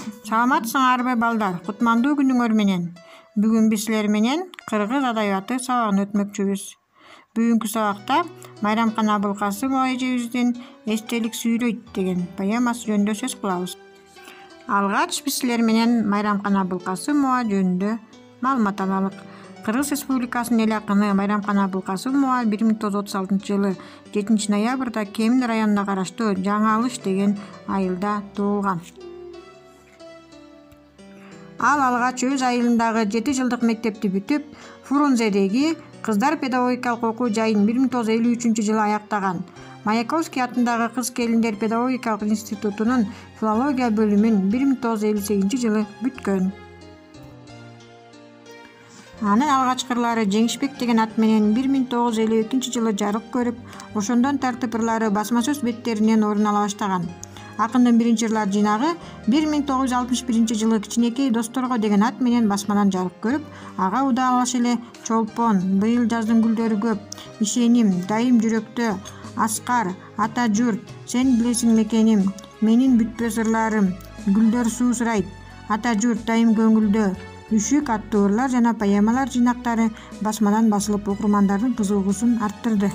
Саламатсыңарбы балдар, кутмандуу күнүңөр менен. Бүгүн биз силер менен кыргыз адабияты сабагын өтмөкчүбүз. Бүгүнкү сабакта Майрамкан Абылкасымова эжебиздин «Эстелик сүйлөйт» деген поэмасы жөнүндө сөз кылабыз. Алгач биз силер менен Майрамкан Абылкасымова жөнүндө маалымат алалык. Кыргыз Республикасынын эл акыны Майрамкан Абылкасымова 1936 жылы 7 ноябрда Кемин районуна караштуу Жаңы Алыш деген айылда туулган. Ал алгач өз айылындагы 7 жылдык мектепти бүтүп, Фрунзедеги кыздар педагогикалык окуу жайын 1953 жылы аяктаган. Маяковский атындагы кыз келиндер педагогикалык институтунун филология бөлүмүн 1958 жылы бүткөн. Анын алгачкылары Жеңишбек деген ат менен 1952 жылы жарык көрүп, ошондон тартып ырлары басма сөз беттеринен орун ала баштаган. Акындын биринчи ырлар жыйнагы 1961 жылы Кичинекей досторго деген ат менен басмадан жарык көрүп, ага удаалаш эле Чолпон, Быйыл жаздын гүлдөрү көп, Ишеним, Дайым жүрөктө, Аскар, Ата журт, Сен билесиң мекеним, Менин бүтпөс ырларым, Гүлдөр суу сурайт, Ата журт, Дайым көңүлдө, Үшүк аттуу ырлар жана поэмалар жыйнактары басмадан басылып окурмандардын кызыгуусун арттырды.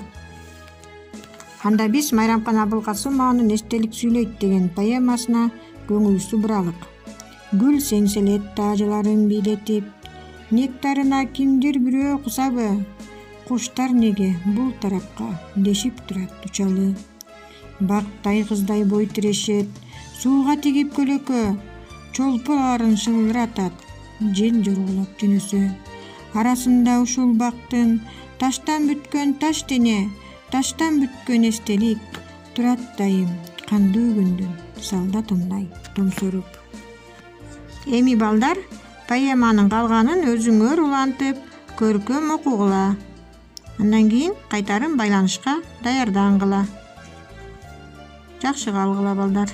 Анда биз Майрамкан Абылкасымованын «Эстелик сүйлөйт» деген поэмасына көңүлүбүздү буралык. Гүл сеңселет таажыларын бийлетип, нектарына кимдир бирөө кусабы? Куштар неге бул тарапка дешип турат учалы? Бактай кыздай бой тирешет, сууга тигип көлөкө, чолпуларын шылдыратат, жел жорголоп жөнөсө. Арасында ушул бактын таштан бүткөн таш дене, таштан бүткөн эстелик турат дайым кандуу күндүн солдатындай томсоруп. Эми балдар, поэманын калганын өзүңөр улантып, көркөм окугула. Андан кийин кайтарым байланышка даярдангыла. Жакшы калгыла балдар.